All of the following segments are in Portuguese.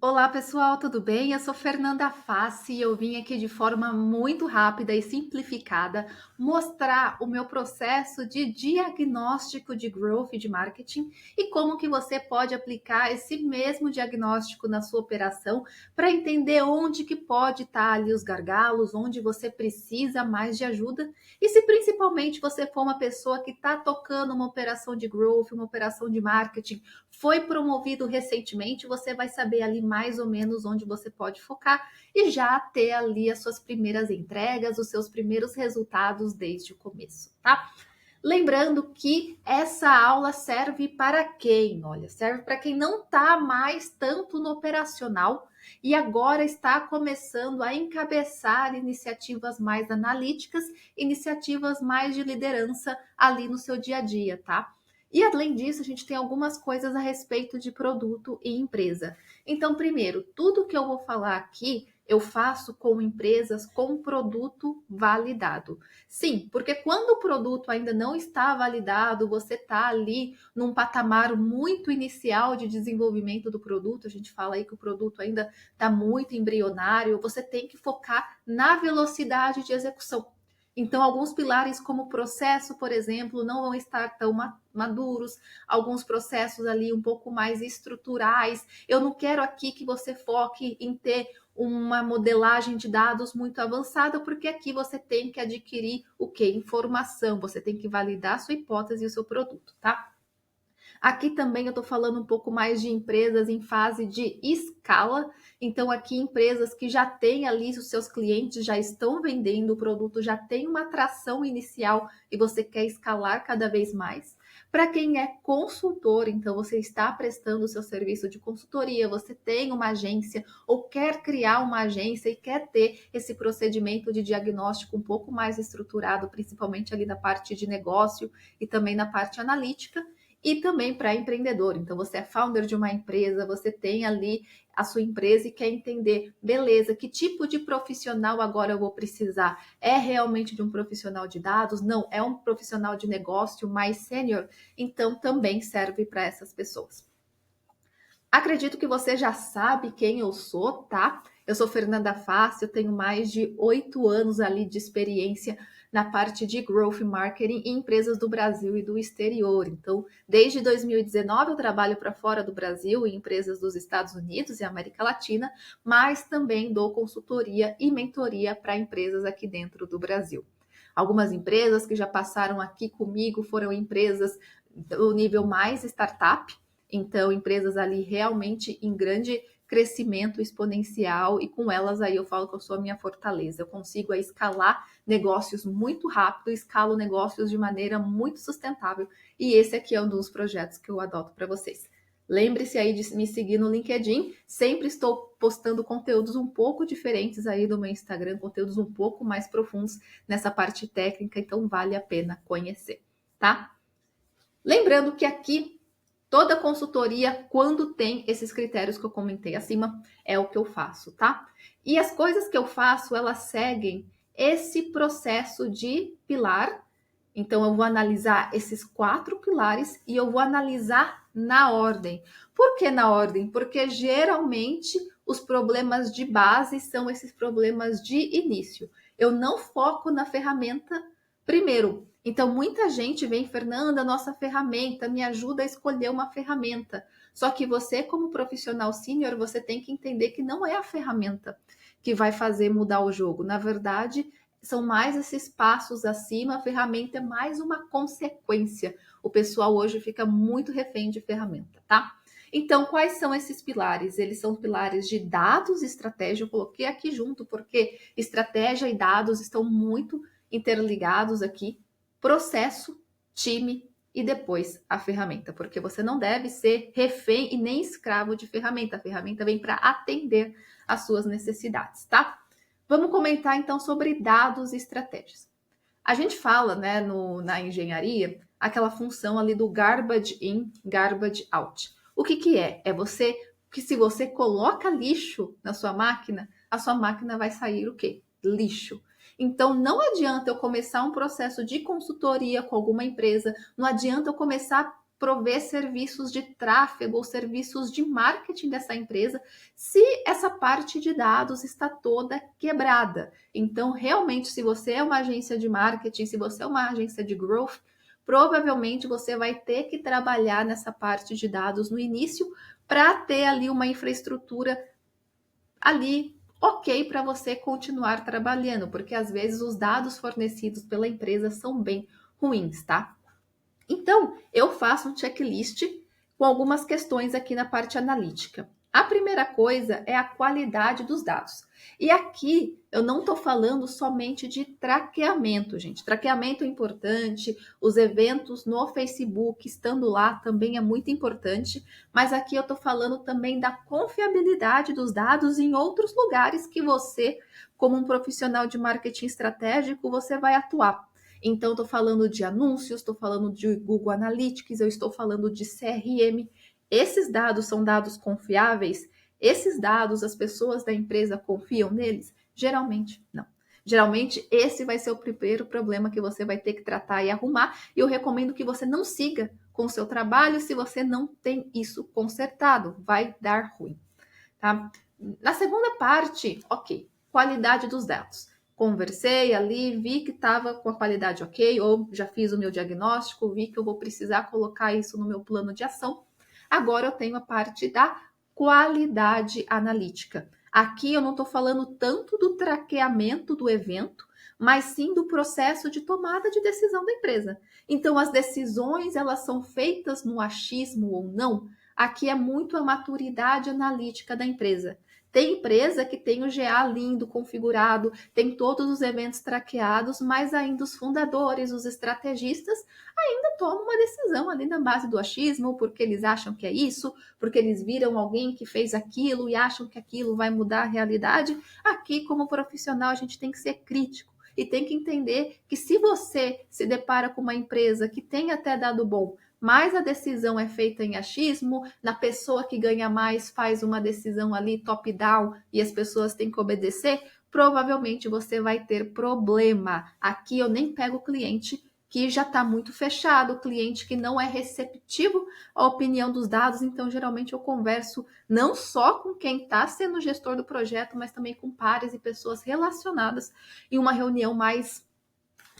Olá pessoal, tudo bem? Eu sou Fernanda Fassi e eu vim aqui de forma muito rápida e simplificada mostrar o meu processo de diagnóstico de growth e de marketing e como que você pode aplicar esse mesmo diagnóstico na sua operação para entender onde que pode estar ali os gargalos, onde você precisa mais de ajuda e se principalmente você for uma pessoa que está tocando uma operação de growth, uma operação de marketing, foi promovido recentemente, você vai saber ali mais ou menos onde você pode focar e já ter ali as suas primeiras entregas, os seus primeiros resultados desde o começo, tá? Lembrando que essa aula serve para quem? Olha, serve para quem não está mais tanto no operacional e agora está começando a encabeçar iniciativas mais analíticas, iniciativas mais de liderança ali no seu dia a dia, tá? E além disso, a gente tem algumas coisas a respeito de produto e empresa. Então, primeiro, tudo que eu vou falar aqui eu faço com empresas com produto validado. Sim, porque quando o produto ainda não está validado, você está ali num patamar muito inicial de desenvolvimento do produto, a gente fala aí que o produto ainda está muito embrionário, você tem que focar na velocidade de execução. Então, alguns pilares como processo, por exemplo, não vão estar tão maduros, alguns processos ali um pouco mais estruturais. Eu não quero aqui que você foque em ter uma modelagem de dados muito avançada, porque aqui você tem que adquirir o que? Informação, você tem que validar a sua hipótese e o seu produto, tá? Aqui também eu estou falando um pouco mais de empresas em fase de escala. Então, aqui empresas que já têm ali os seus clientes, já estão vendendo o produto, já tem uma atração inicial e você quer escalar cada vez mais. Para quem é consultor, então você está prestando o seu serviço de consultoria, você tem uma agência ou quer criar uma agência e quer ter esse procedimento de diagnóstico um pouco mais estruturado, principalmente ali na parte de negócio e também na parte analítica e também para empreendedor. Então, você é founder de uma empresa, você tem ali a sua empresa e quer entender, beleza, que tipo de profissional agora eu vou precisar? É realmente de um profissional de dados? Não, é um profissional de negócio mais sênior? Então, também serve para essas pessoas. Acredito que você já sabe quem eu sou, tá? Eu sou Fernanda Fassi, eu tenho mais de 8 anos ali de experiência na parte de Growth Marketing em empresas do Brasil e do exterior. Então, desde 2019 eu trabalho para fora do Brasil em empresas dos Estados Unidos e América Latina, mas também dou consultoria e mentoria para empresas aqui dentro do Brasil. Algumas empresas que já passaram aqui comigo foram empresas do nível mais startup, então, empresas ali realmente em grande crescimento exponencial e com elas aí eu falo que eu sou a minha fortaleza. Eu consigo escalar negócios muito rápido, escalo negócios de maneira muito sustentável e esse aqui é um dos projetos que eu adoto para vocês. Lembre-se aí de me seguir no LinkedIn, sempre estou postando conteúdos um pouco diferentes aí do meu Instagram, conteúdos um pouco mais profundos nessa parte técnica, então vale a pena conhecer, tá? Lembrando que aqui toda consultoria, quando tem esses critérios que eu comentei acima, é o que eu faço, tá? E as coisas que eu faço, elas seguem esse processo de pilar. Então, eu vou analisar esses 4 pilares e eu vou analisar na ordem. Por que na ordem? Porque geralmente os problemas de base são esses problemas de início. Eu não foco na ferramenta primeiro. Então, muita gente vem, Fernanda, nossa ferramenta, me ajuda a escolher uma ferramenta. Só que você, como profissional sênior, você tem que entender que não é a ferramenta que vai fazer mudar o jogo. Na verdade, são mais esses passos acima, a ferramenta é mais uma consequência. O pessoal hoje fica muito refém de ferramenta, tá? Então, quais são esses pilares? Eles são pilares de dados e estratégia. Eu coloquei aqui junto, porque estratégia e dados estão muito interligados aqui. Processo, time e depois a ferramenta, porque você não deve ser refém e nem escravo de ferramenta. A ferramenta vem para atender às suas necessidades, tá? Vamos comentar então sobre dados e estratégias. A gente fala, né, na engenharia, aquela função ali do garbage in, garbage out. O que que é? É você que se você coloca lixo na sua máquina, a sua máquina vai sair o quê? Lixo. Então não adianta eu começar um processo de consultoria com alguma empresa, não adianta eu começar prover serviços de tráfego ou serviços de marketing dessa empresa se essa parte de dados está toda quebrada. Então, realmente, se você é uma agência de marketing, se você é uma agência de growth, provavelmente você vai ter que trabalhar nessa parte de dados no início para ter ali uma infraestrutura ali ok para você continuar trabalhando, porque às vezes os dados fornecidos pela empresa são bem ruins, tá? Então, eu faço um checklist com algumas questões aqui na parte analítica. A primeira coisa é a qualidade dos dados. E aqui eu não estou falando somente de traqueamento, gente. Traqueamento é importante, os eventos no Facebook estando lá também é muito importante, mas aqui eu estou falando também da confiabilidade dos dados em outros lugares que você, como um profissional de marketing estratégico, você vai atuar. Então, estou falando de anúncios, estou falando de Google Analytics, eu estou falando de CRM. Esses dados são dados confiáveis? Esses dados, as pessoas da empresa confiam neles? Geralmente, não. Geralmente, esse vai ser o primeiro problema que você vai ter que tratar e arrumar. E eu recomendo que você não siga com o seu trabalho se você não tem isso consertado. Vai dar ruim, tá? Na segunda parte, ok, qualidade dos dados. Conversei ali, vi que estava com a qualidade ok, ou já fiz o meu diagnóstico, vi que eu vou precisar colocar isso no meu plano de ação. Agora eu tenho a parte da qualidade analítica. Aqui eu não estou falando tanto do traqueamento do evento, mas sim do processo de tomada de decisão da empresa. Então, as decisões, elas são feitas no achismo ou não? Aqui é muito a maturidade analítica da empresa. Tem empresa que tem o GA lindo, configurado, tem todos os eventos traqueados, mas ainda os fundadores, os estrategistas, ainda tomam uma decisão ali na base do achismo, porque eles acham que é isso, porque eles viram alguém que fez aquilo e acham que aquilo vai mudar a realidade. Aqui, como profissional, a gente tem que ser crítico e tem que entender que se você se depara com uma empresa que tem até dado bom, mas a decisão é feita em achismo, na pessoa que ganha mais faz uma decisão ali top-down e as pessoas têm que obedecer, provavelmente você vai ter problema. Aqui eu nem pego o cliente que já está muito fechado, o cliente que não é receptivo à opinião dos dados, então geralmente eu converso não só com quem está sendo gestor do projeto, mas também com pares e pessoas relacionadas em uma reunião mais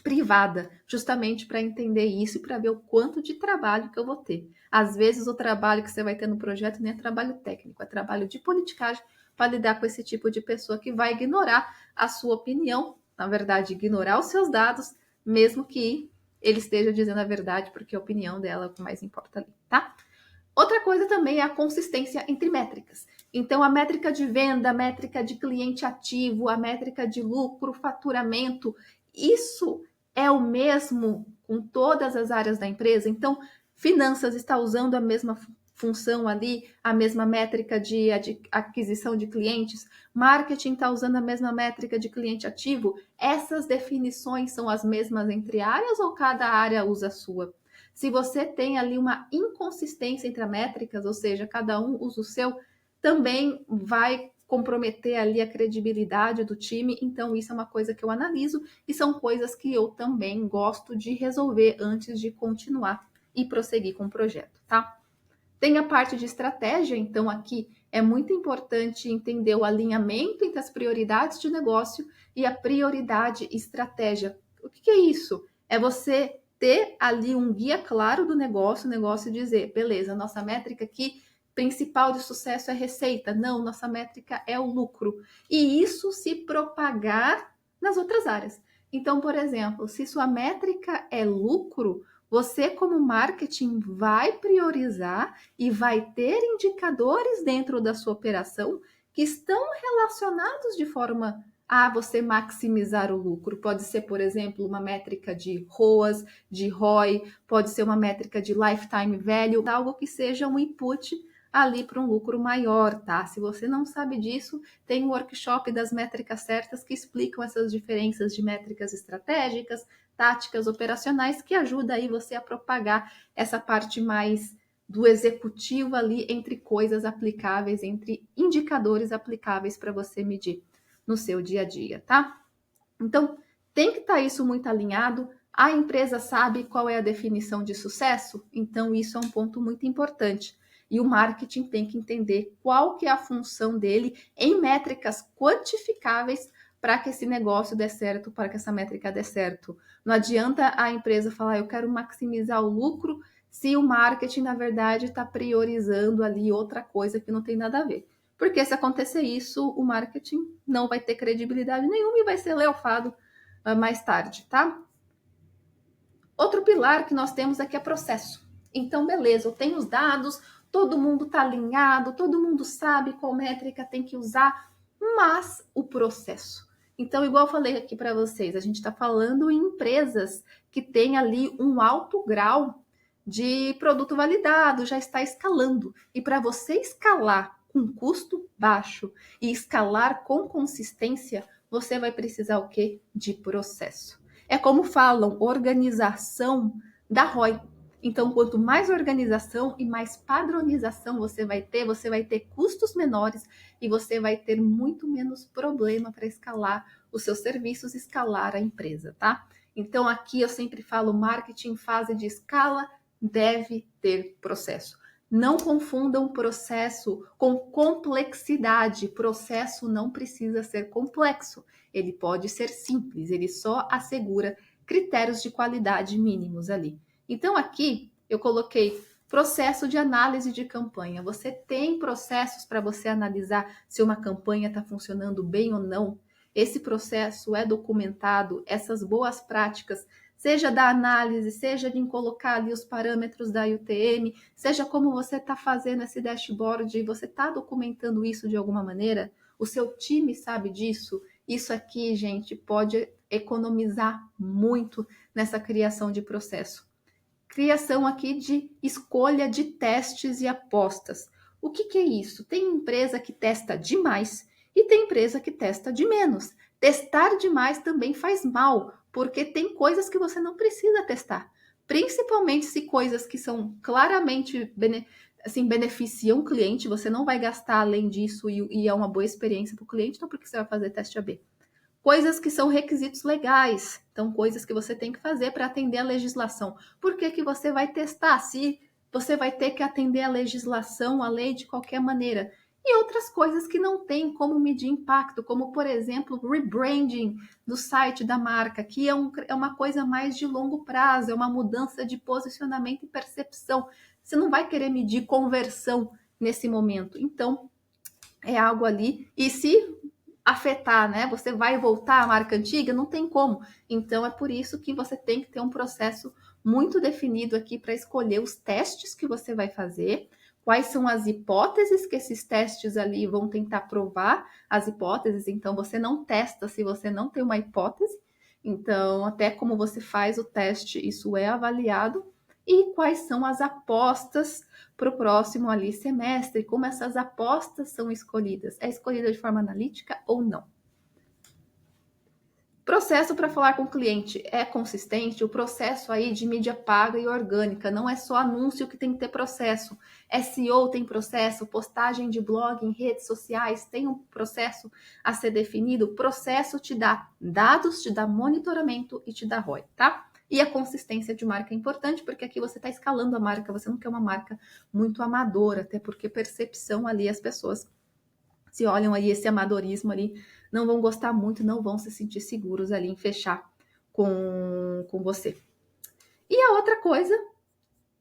privada, justamente para entender isso e para ver o quanto de trabalho que eu vou ter. Às vezes o trabalho que você vai ter no projeto nem é trabalho técnico, é trabalho de politicagem para lidar com esse tipo de pessoa que vai ignorar a sua opinião, na verdade, ignorar os seus dados, mesmo que ele esteja dizendo a verdade, porque a opinião dela é o que mais importa ali, tá? Outra coisa também é a consistência entre métricas. Então, a métrica de venda, a métrica de cliente ativo, a métrica de lucro, faturamento, isso é o mesmo com todas as áreas da empresa. Então, finanças está usando a mesma função ali, a mesma métrica de aquisição de clientes, marketing está usando a mesma métrica de cliente ativo. Essas definições são as mesmas entre áreas ou cada área usa a sua? Se você tem ali uma inconsistência entre as métricas, ou seja, cada um usa o seu, também vai comprometer ali a credibilidade do time. Então, isso é uma coisa que eu analiso e são coisas que eu também gosto de resolver antes de continuar e prosseguir com o projeto, tá? Tem a parte de estratégia, então aqui é muito importante entender o alinhamento entre as prioridades de negócio e a prioridade estratégia. O que é isso? É você ter ali um guia claro do negócio, o negócio dizer, beleza, nossa métrica aqui principal de sucesso é receita. Não, nossa métrica é o lucro. E isso se propagar nas outras áreas. Então, por exemplo, se sua métrica é lucro, você, como marketing, vai priorizar e vai ter indicadores dentro da sua operação que estão relacionados de forma a você maximizar o lucro. Pode ser, por exemplo, uma métrica de ROAS, de ROI, pode ser uma métrica de lifetime value, algo que seja um input ali para um lucro maior, tá? Se você não sabe disso, tem um workshop das métricas certas que explicam essas diferenças de métricas estratégicas, táticas operacionais, que ajuda aí você a propagar essa parte mais do executivo ali entre coisas aplicáveis, entre indicadores aplicáveis para você medir no seu dia a dia, tá? Então, tem que estar isso muito alinhado. A empresa sabe qual é a definição de sucesso? Então, isso é um ponto muito importante. E o marketing tem que entender qual que é a função dele em métricas quantificáveis para que esse negócio dê certo, para que essa métrica dê certo. Não adianta a empresa falar, eu quero maximizar o lucro, se o marketing, na verdade, está priorizando ali outra coisa que não tem nada a ver. Porque se acontecer isso, o marketing não vai ter credibilidade nenhuma e vai ser leofado mais tarde, tá? Outro pilar que nós temos aqui é processo. Então, beleza, eu tenho os dados, todo mundo está alinhado, todo mundo sabe qual métrica tem que usar, mas o processo. Então, igual eu falei aqui para vocês, a gente está falando em empresas que têm ali um alto grau de produto validado, já está escalando. E para você escalar com custo baixo e escalar com consistência, você vai precisar o quê? De processo. É como falam, organização da ROI. Então, quanto mais organização e mais padronização você vai ter custos menores e você vai ter muito menos problema para escalar os seus serviços, escalar a empresa, tá? Então, aqui eu sempre falo, marketing em fase de escala deve ter processo. Não confundam processo com complexidade. Processo não precisa ser complexo. Ele pode ser simples, ele só assegura critérios de qualidade mínimos ali. Então, aqui eu coloquei processo de análise de campanha. Você tem processos para você analisar se uma campanha está funcionando bem ou não? Esse processo é documentado, essas boas práticas, seja da análise, seja de colocar ali os parâmetros da UTM, seja como você está fazendo esse dashboard e você está documentando isso de alguma maneira, o seu time sabe disso. Isso aqui, gente, pode economizar muito nessa criação de processo. Criação aqui de escolha de testes e apostas. O que, que é isso? Tem empresa que testa demais e tem empresa que testa de menos. Testar demais também faz mal, porque tem coisas que você não precisa testar. Principalmente se coisas que são claramente beneficiam o cliente, você não vai gastar além disso e é uma boa experiência para o cliente, então por que você vai fazer teste AB? Coisas que são requisitos legais, então coisas que você tem que fazer para atender a legislação. Por que, que você vai testar se você vai ter que atender a legislação, a lei de qualquer maneira? E outras coisas que não tem como medir impacto, como, por exemplo, rebranding do site da marca, que é uma coisa mais de longo prazo, é uma mudança de posicionamento e percepção. Você não vai querer medir conversão nesse momento. Então, é algo ali. E se afetar, né? Você vai voltar à marca antiga? Não tem como. Então, é por isso que você tem que ter um processo muito definido aqui para escolher os testes que você vai fazer, quais são as hipóteses que esses testes ali vão tentar provar as hipóteses. Então, você não testa se você não tem uma hipótese. Então, até como você faz o teste, isso é avaliado. E quais são as apostas para o próximo ali semestre, como essas apostas são escolhidas. É escolhida de forma analítica ou não? Processo para falar com o cliente é consistente? O processo aí de mídia paga e orgânica, não é só anúncio que tem que ter processo. SEO tem processo, postagem de blog em redes sociais tem um processo a ser definido. O processo te dá dados, te dá monitoramento e te dá ROI, tá? E a consistência de marca é importante, porque aqui você está escalando a marca, você não quer uma marca muito amadora, até porque percepção ali as pessoas se olham aí esse amadorismo ali, não vão gostar muito, não vão se sentir seguros ali em fechar com você. E a outra coisa,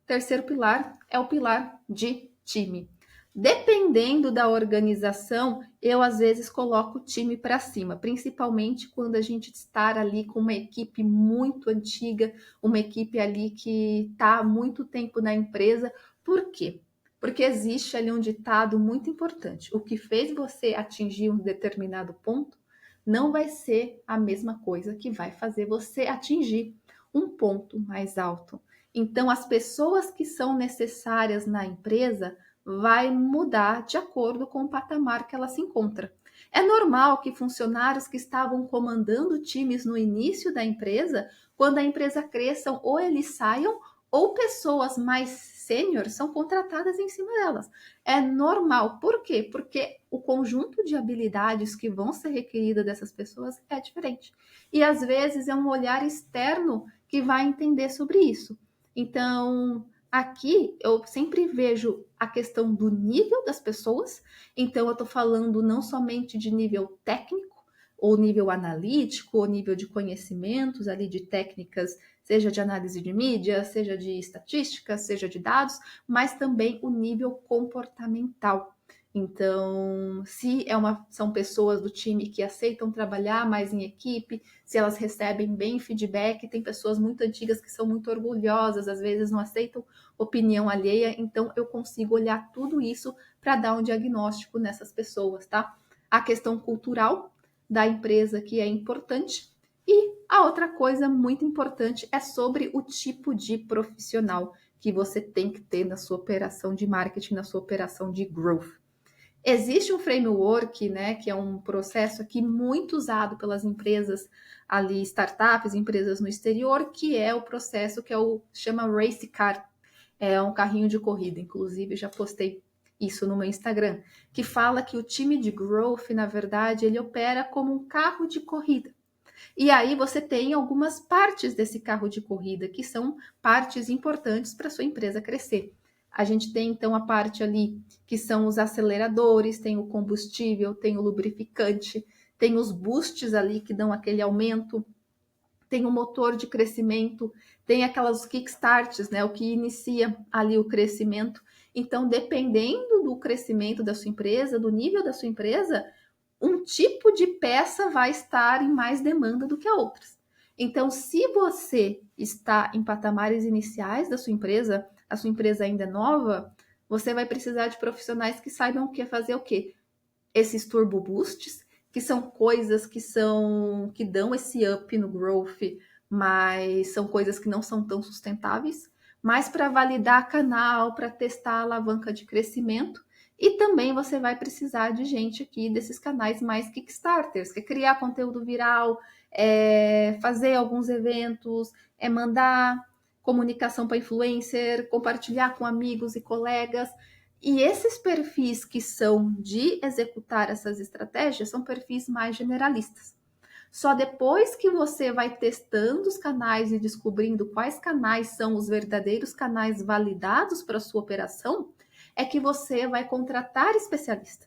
terceiro pilar, é o pilar de time. Dependendo da organização, eu às vezes coloco o time para cima, principalmente quando a gente está ali com uma equipe muito antiga, uma equipe ali que está há muito tempo na empresa. Por quê? Porque existe ali um ditado muito importante. O que fez você atingir um determinado ponto não vai ser a mesma coisa que vai fazer você atingir um ponto mais alto. Então, as pessoas que são necessárias na empresa vai mudar de acordo com o patamar que ela se encontra. É normal que funcionários que estavam comandando times no início da empresa, quando a empresa cresça, ou eles saiam ou pessoas mais sênior são contratadas em cima delas. É normal. Por quê? Porque o conjunto de habilidades que vão ser requeridas dessas pessoas é diferente. E às vezes é um olhar externo que vai entender sobre isso. Então, aqui eu sempre vejo a questão do nível das pessoas. Então, eu estou falando não somente de nível técnico, ou nível analítico, ou nível de conhecimentos ali de técnicas, seja de análise de mídia, seja de estatística, seja de dados, mas também o nível comportamental. Então, se são pessoas do time que aceitam trabalhar mais em equipe, se elas recebem bem feedback, tem pessoas muito antigas que são muito orgulhosas, às vezes não aceitam opinião alheia, então eu consigo olhar tudo isso para dar um diagnóstico nessas pessoas, tá? A questão cultural da empresa que é importante, e a outra coisa muito importante é sobre o tipo de profissional que você tem que ter na sua operação de marketing, na sua operação de growth. Existe um framework, né, que é um processo aqui muito usado pelas empresas ali, startups, empresas no exterior, que é o processo que chama Race Car. É um carrinho de corrida, inclusive já postei isso no meu Instagram, que fala que o time de growth, na verdade, ele opera como um carro de corrida. E aí você tem algumas partes desse carro de corrida que são partes importantes para sua empresa crescer. A gente tem então a parte ali que são os aceleradores, tem o combustível, tem o lubrificante, tem os boosts ali que dão aquele aumento, tem o motor de crescimento, tem aquelas kickstarts, né, o que inicia ali o crescimento. Então, dependendo do crescimento da sua empresa, do nível da sua empresa, um tipo de peça vai estar em mais demanda do que a outras. Então, se você está em patamares iniciais da sua empresa, a sua empresa ainda é nova, você vai precisar de profissionais que saibam o que fazer o quê? Esses turbo boosts, que são coisas que dão esse up no growth, mas são coisas que não são tão sustentáveis, mas para validar canal, para testar a alavanca de crescimento. E também você vai precisar de gente aqui desses canais mais Kickstarters, que é criar conteúdo viral, fazer alguns eventos, mandar comunicação para influencer, compartilhar com amigos e colegas. E esses perfis que são de executar essas estratégias são perfis mais generalistas. Só depois que você vai testando os canais e descobrindo quais canais são os verdadeiros canais validados para a sua operação, é que você vai contratar especialista.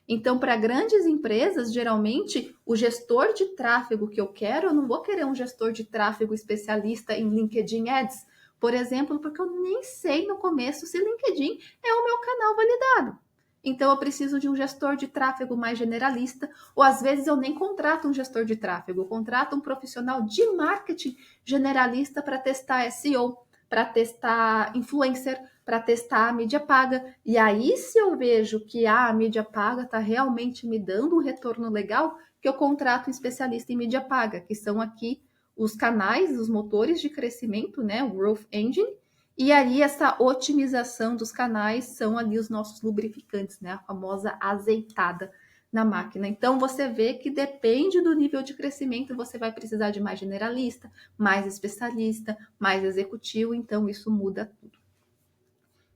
Então, para grandes empresas, geralmente, o gestor de tráfego que eu quero, eu não vou querer um gestor de tráfego especialista em LinkedIn Ads, por exemplo, porque eu nem sei no começo se LinkedIn é o meu canal validado. Então, eu preciso de um gestor de tráfego mais generalista, ou às vezes eu nem contrato um gestor de tráfego, eu contrato um profissional de marketing generalista para testar SEO, para testar influencer, para testar a mídia paga. E aí, se eu vejo que a mídia paga está realmente me dando um retorno legal, que eu contrato um especialista em mídia paga, que são aqui os canais, os motores de crescimento, né, o Growth Engine. E aí, essa otimização dos canais são ali os nossos lubrificantes, né, a famosa azeitada na máquina. Então, você vê que depende do nível de crescimento, você vai precisar de mais generalista, mais especialista, mais executivo, então isso muda tudo.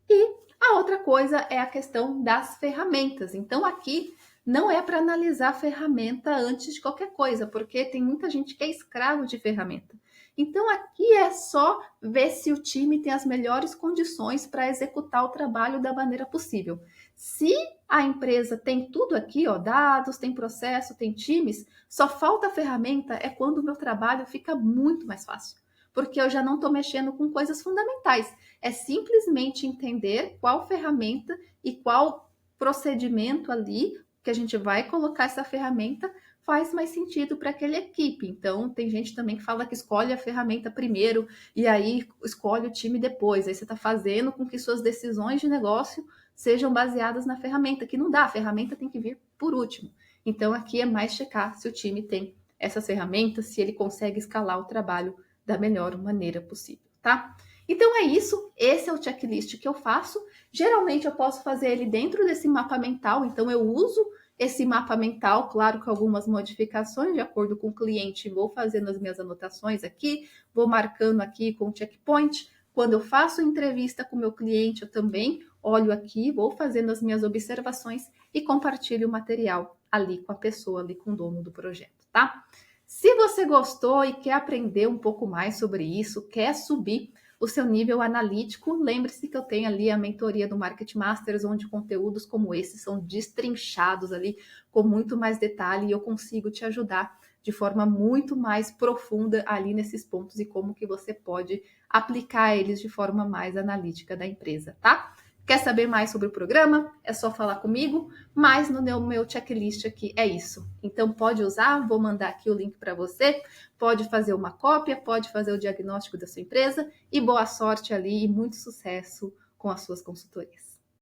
E a outra coisa é a questão das ferramentas. Então, aqui não é para analisar a ferramenta antes de qualquer coisa, porque tem muita gente que é escravo de ferramenta. Então, aqui é só ver se o time tem as melhores condições para executar o trabalho da maneira possível. Se a empresa tem tudo aqui, ó, dados, tem processo, tem times, só falta a ferramenta é quando o meu trabalho fica muito mais fácil, porque eu já não estou mexendo com coisas fundamentais. É simplesmente entender qual ferramenta e qual procedimento ali que a gente vai colocar essa ferramenta faz mais sentido para aquela equipe. Então, tem gente também que fala que escolhe a ferramenta primeiro e aí escolhe o time depois. Aí você está fazendo com que suas decisões de negócio sejam baseadas na ferramenta, que não dá, a ferramenta tem que vir por último. Então, aqui é mais checar se o time tem essas ferramentas, se ele consegue escalar o trabalho da melhor maneira possível, tá? Então é isso, esse é o checklist que eu faço. Geralmente eu posso fazer ele dentro desse mapa mental, então eu uso esse mapa mental, claro, com algumas modificações de acordo com o cliente, vou fazendo as minhas anotações aqui, vou marcando aqui com checkpoint, Quando eu faço entrevista com o meu cliente, eu também olho aqui, vou fazendo as minhas observações e compartilho o material ali com a pessoa, ali com o dono do projeto, tá? Se você gostou e quer aprender um pouco mais sobre isso, quer subir o seu nível analítico, lembre-se que eu tenho ali a mentoria do Market Masters, onde conteúdos como esse são destrinchados ali com muito mais detalhe e eu consigo te ajudar de forma muito mais profunda ali nesses pontos e como que você pode aplicar eles de forma mais analítica da empresa, tá? Quer saber mais sobre o programa? É só falar comigo, mas no meu checklist aqui é isso. Então pode usar, vou mandar aqui o link para você, pode fazer uma cópia, pode fazer o diagnóstico da sua empresa e boa sorte ali e muito sucesso com as suas consultorias.